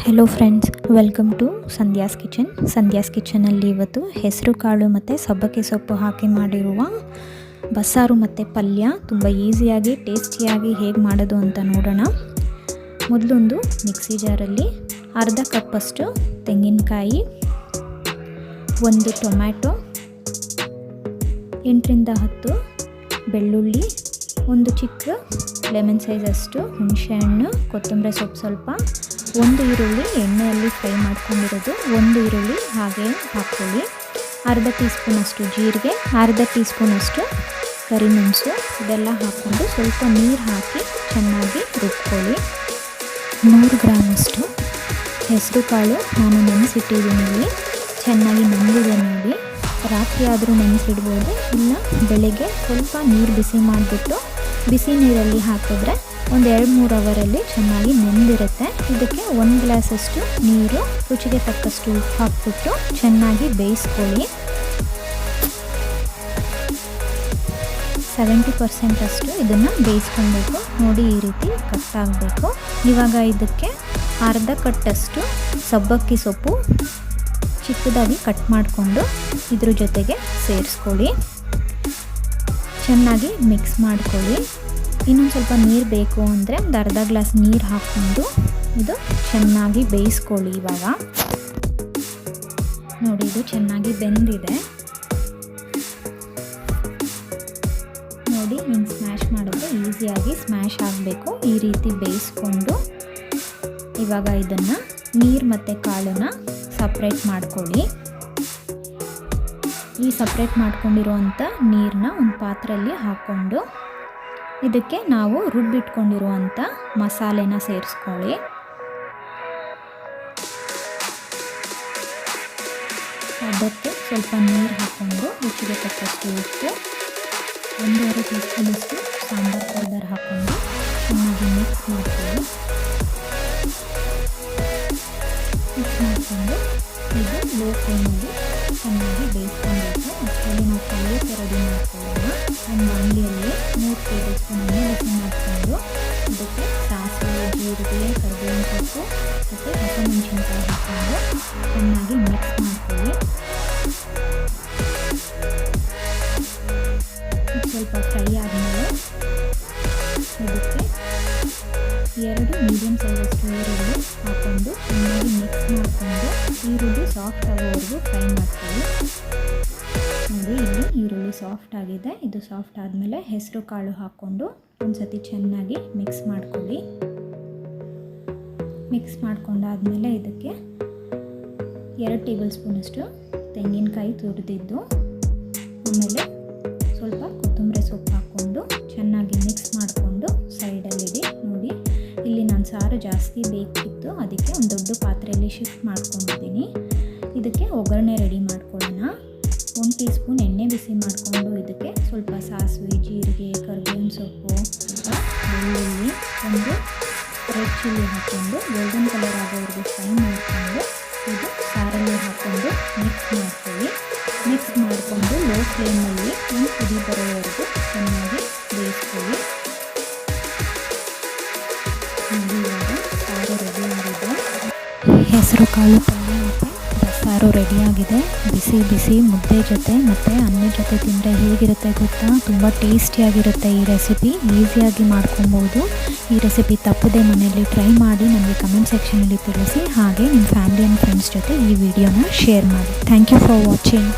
Hello friends, welcome to Sandhya's kitchen. Sandhya's ಕಿಚನಲ್ಲಿ ಇವತ್ತು ಹೆಸರು ಕಾಳು ಮತ್ತು ಸಬ್ಬಕ್ಕಿ ಸೊಪ್ಪು ಹಾಕಿ ಮಾಡಿರುವ ಬಸ್ಸಾರು ಮತ್ತು ಪಲ್ಯ ತುಂಬ ಈಸಿಯಾಗಿ ಟೇಸ್ಟಿಯಾಗಿ ಹೇಗೆ ಮಾಡೋದು ಅಂತ ನೋಡೋಣ. ಮೊದಲೊಂದು ಮಿಕ್ಸಿ ಜಾರಲ್ಲಿ ಅರ್ಧ ಕಪ್ಪಷ್ಟು ತೆಂಗಿನಕಾಯಿ, ಒಂದು ಟೊಮ್ಯಾಟೊ, 8-10 ಬೆಳ್ಳುಳ್ಳಿ, ಒಂದು ಚಿಕ್ಕ ಲೆಮನ್ ಸೈಜಷ್ಟು ಹುಣಸೆಹಣ್ಣು, ಕೊತ್ತಂಬರಿ ಸೊಪ್ಪು ಸ್ವಲ್ಪ, ಒಂದು ಈರುಳ್ಳಿ ಎಣ್ಣೆಯಲ್ಲಿ ಫ್ರೈ ಮಾಡ್ಕೊಂಡಿರೋದು, ಒಂದು ಈರುಳ್ಳಿ ಹಾಗೆ ಹಾಕ್ಕೊಳ್ಳಿ, ಅರ್ಧ ಟೀ ಸ್ಪೂನಷ್ಟು ಜೀರಿಗೆ, ಅರ್ಧ ಟೀ ಸ್ಪೂನಷ್ಟು ಕರಿಮೆಣಸು, ಇದೆಲ್ಲ ಹಾಕ್ಕೊಂಡು ಸ್ವಲ್ಪ ನೀರು ಹಾಕಿ ಚೆನ್ನಾಗಿ ರುಬ್ಕೊಳ್ಳಿ. 100 ಗ್ರಾಮಷ್ಟು ಹೆಸರು ಕಾಳು ನಾನು ನೆನೆಸಿಟ್ಟಿದ್ದೀನಿ. ಚೆನ್ನಾಗಿ ನೆಂದಿದೆ ನೋಡಿ. ರಾತ್ರಿ ಆದರೂ ನೆನೆಸಿಡ್ಬೋದು, ಇಲ್ಲ ಬೆಳಗ್ಗೆ ಸ್ವಲ್ಪ ನೀರು ಬಿಸಿ ಮಾಡಿಬಿಟ್ಟು ಬಿಸಿ ನೀರಲ್ಲಿ ಹಾಕಿದ್ರೆ ಒಂದು 2-3 ಅವರಲ್ಲಿ ಚೆನ್ನಾಗಿ ನೆಂದಿರುತ್ತೆ. ಇದಕ್ಕೆ 1 ಗ್ಲಾಸಷ್ಟು ನೀರು, ರುಚಿಗೆ ತಕ್ಕಷ್ಟು ಉಪ್ಪು ಹಾಕ್ಬಿಟ್ಟು ಚೆನ್ನಾಗಿ ಬೇಯಿಸ್ಕೊಳ್ಳಿ. 70% ಅಷ್ಟು ಇದನ್ನು ಬೇಯಿಸ್ಕೊಳ್ಬೇಕು ನೋಡಿ. ಈ ರೀತಿ ಕಟ್ಟಾಗಬೇಕು. ಇವಾಗ ಇದಕ್ಕೆ ಅರ್ಧ ಕಟ್ಟಷ್ಟು ಸಬ್ಬಕ್ಕಿ ಸೊಪ್ಪು ಚಿಕ್ಕದಾಗಿ ಕಟ್ ಮಾಡಿಕೊಂಡು ಇದ್ರ ಜೊತೆಗೆ ಸೇರಿಸ್ಕೊಳ್ಳಿ. ಚೆನ್ನಾಗಿ ಮಿಕ್ಸ್ ಮಾಡ್ಕೊಳ್ಳಿ. ಇನ್ನೊಂದು ಸ್ವಲ್ಪ ನೀರು ಬೇಕು ಅಂದರೆ ಒಂದು ಅರ್ಧ ಗ್ಲಾಸ್ ನೀರು ಹಾಕ್ಕೊಂಡು ಇದು ಚೆನ್ನಾಗಿ ಬೇಯಿಸ್ಕೊಳ್ಳಿ. ಇವಾಗ ನೋಡಿ, ಇದು ಚೆನ್ನಾಗಿ ಬೆಂದಿದೆ ನೋಡಿ. ಹಿಂಗೆ ಸ್ಮ್ಯಾಶ್ ಮಾಡಿದ್ರೆ ಈಸಿಯಾಗಿ ಸ್ಮ್ಯಾಶ್ ಆಗಬೇಕು. ಈ ರೀತಿ ಬೇಯಿಸ್ಕೊಂಡು ಇವಾಗ ಇದನ್ನು ನೀರು ಮತ್ತು ಕಾಳನ್ನು ಸಪ್ರೇಟ್ ಮಾಡ್ಕೊಳ್ಳಿ. ಈ ಸಪ್ರೇಟ್ ಮಾಡ್ಕೊಂಡಿರುವಂಥ ನೀರನ್ನ ಒಂದು ಪಾತ್ರೆಯಲ್ಲಿ ಹಾಕ್ಕೊಂಡು ಇದಕ್ಕೆ ನಾವು ರುಬ್ಬಿಟ್ಕೊಂಡಿರುವಂಥ ಮಸಾಲೆನ ಸೇರಿಸ್ಕೊಳ್ಳಿ. ಅದಕ್ಕೆ ಸ್ವಲ್ಪ ನೀರು ಹಾಕ್ಕೊಂಡು ರುಚಿಗೆ ತಕ್ಕಷ್ಟು ಉಪ್ಪು, 1.5 ಟೀ ಸ್ಪೂನಷ್ಟು ಸಾಂಬಾರು ಪೌಡರ್ ಹಾಕ್ಕೊಂಡು ಚೆನ್ನಾಗಿ ಮಿಕ್ಸ್ ಮಾಡ್ಕೊಳ್ಳಿ. ಮಿಕ್ಸ್ ಮಾಡಿಕೊಂಡು ಇದು ಲೋ ಫ್ಲೇಮಲ್ಲಿ ಚೆನ್ನಾಗಿ ಬೇಯಿಸ್ಕೊಳ್ಬೇಕು. ಅಷ್ಟರಲ್ಲಿ ನಾವು ಪಲ್ಯಕ್ಕೆ ರೆಡಿ ಮಾಡ್ಕೊಳ್ಳೋಣ. ಒಂದು ಬಾಣಲಿಯಲ್ಲಿ 3 ಟೇಬಲ್ ಸ್ಪೂನ್ ಎಣ್ಣೆ ಬಿಸಿ ಮಾಡಿಕೊಂಡು ಇದಕ್ಕೆ ಸಾಸಿವೆ, ಜೀರಿಗೆ, ಕರಿಬೇವಿನ ಸೊಪ್ಪು ಮತ್ತು ಹಸಿಮೆಣಸಿನಕಾಯಿ ಹಾಕ್ಕೊಂಡು ಚೆನ್ನಾಗಿ ಮಿಕ್ಸ್ ಮಾಡ್ಕೊಳ್ಳಿ. ಸ್ವಲ್ಪ ಫ್ರೈ ಆದಮೇಲೆ ಇದಕ್ಕೆ 2 ಮೀಡಿಯಮ್ ಸೈಜಷ್ಟು ಈರುಳ್ಳಿ ಹಾಕ್ಕೊಂಡು ಚೆನ್ನಾಗಿ ಮಿಕ್ಸ್ ಮಾಡಿಕೊಂಡು ಈರುಳ್ಳಿ ಸಾಫ್ಟ್ ಆಗೋವರೆಗೂ ಫ್ರೈ ಮಾಡ್ಕೊಳ್ಳಿ. ನೋಡಿ, ಇಲ್ಲಿ ಈರುಳ್ಳಿ ಸಾಫ್ಟ್ ಆಗಿದೆ. ಇದು ಸಾಫ್ಟ್ ಆದಮೇಲೆ ಹೆಸರು ಕಾಳು ಹಾಕ್ಕೊಂಡು ಒಂದು ಸತಿ ಚೆನ್ನಾಗಿ ಮಿಕ್ಸ್ ಮಾಡ್ಕೊಳ್ಳಿ. ಮಿಕ್ಸ್ ಮಾಡ್ಕೊಂಡಾದಮೇಲೆ ಇದಕ್ಕೆ 2 ಟೇಬಲ್ ಸ್ಪೂನಷ್ಟು ತೆಂಗಿನಕಾಯಿ ತುರಿದಿದ್ದು, ಆಮೇಲೆ ಸ್ವಲ್ಪ ಕೊತ್ತಂಬರಿ ಸೊಪ್ಪು ಹಾಕ್ಕೊಂಡು ಚೆನ್ನಾಗಿ ಮಿಕ್ಸ್ ಮಾಡಿಕೊಂಡು ಸೈಡಲ್ಲಿಡಿ. ನೋಡಿ, ಇಲ್ಲಿ ನಾನು ಸಾರು ಜಾಸ್ತಿ ಬೇಕಿತ್ತು, ಅದಕ್ಕೆ ಒಂದು ದೊಡ್ಡ ಪಾತ್ರೆಯಲ್ಲಿ ಶಿಫ್ಟ್ ಮಾಡ್ಕೊಂಡಿದ್ದೀನಿ. ಇದಕ್ಕೆ ಒಗ್ಗರಣೆ ರೆಡಿ ಮಾಡ್ಕೊಳ್ಳೋಣ. 1 ಟೀ ಸ್ಪೂನ್ ಎಣ್ಣೆ ಬಿಸಿ ಮಾಡಿಕೊಂಡು ಇದಕ್ಕೆ ಸ್ವಲ್ಪ ಸಾಸಿವೆ, ಜೀರಿಗೆ, ಕರಿಬೇವಿನ ಸೊಪ್ಪು, ಸ್ವಲ್ಪ ಬೆಳ್ಳುಳ್ಳಿ, ಒಂದು ರೆಡ್ ಚಿಲ್ಲಿ ಹಾಕ್ಕೊಂಡು ಗೋಲ್ಡನ್ ಕಲರ್ ಆಗೋವರೆಗೂ ಫ್ರೈ ಮಾಡಿಕೊಂಡು ಇದು ಸಾರಲ್ಲಿ ಹಾಕ್ಕೊಂಡು ಮಿಕ್ಸ್ ಮಾಡ್ಕೊಳ್ಳಿ. ಮಿಕ್ಸ್ ಮಾಡಿಕೊಂಡು ಲೋ ಫ್ಲೇಮಲ್ಲಿ ಒಂದು ಕುದಿ ಬರೋವರೆಗೂ ಚೆನ್ನಾಗಿ ಬೇಯಿಸ್ಕೊಳ್ಳಿ. ಇವಾಗ ಸಾರು ರೆಡಿಯಾಗಿದೆ. ಹೆಸರು ಕಾಳು ಪಲ್ಯ ಮತ್ತು ಬಸ್ಸಾರು ರೆಡಿಯಾಗಿದೆ. ಬಿಸಿ ಬಿಸಿ ಮುದ್ದೆ ಜೊತೆ ಮತ್ತು ಅನ್ನದ ಜೊತೆ ತಿಂದರೆ ಹೇಗಿರುತ್ತೆ ಗೊತ್ತಾ? ತುಂಬ ಟೇಸ್ಟಿಯಾಗಿರುತ್ತೆ. ಈ ರೆಸಿಪಿ ಈಸಿಯಾಗಿ ಮಾಡ್ಕೊಬೋದು. ಈ ರೆಸಿಪಿ ತಪ್ಪದೆ ಮನೆಯಲ್ಲಿ ಟ್ರೈ ಮಾಡಿ ನನಗೆ ಕಮೆಂಟ್ ಸೆಕ್ಷನಲ್ಲಿ ತಿಳಿಸಿ. ಹಾಗೆ ನಿಮ್ಮ ಫ್ಯಾಮಿಲಿ ಆ್ಯಂಡ್ ಫ್ರೆಂಡ್ಸ್ ಜೊತೆ ಈ ವಿಡಿಯೋನ ಶೇರ್ ಮಾಡಿ. Thank you for watching.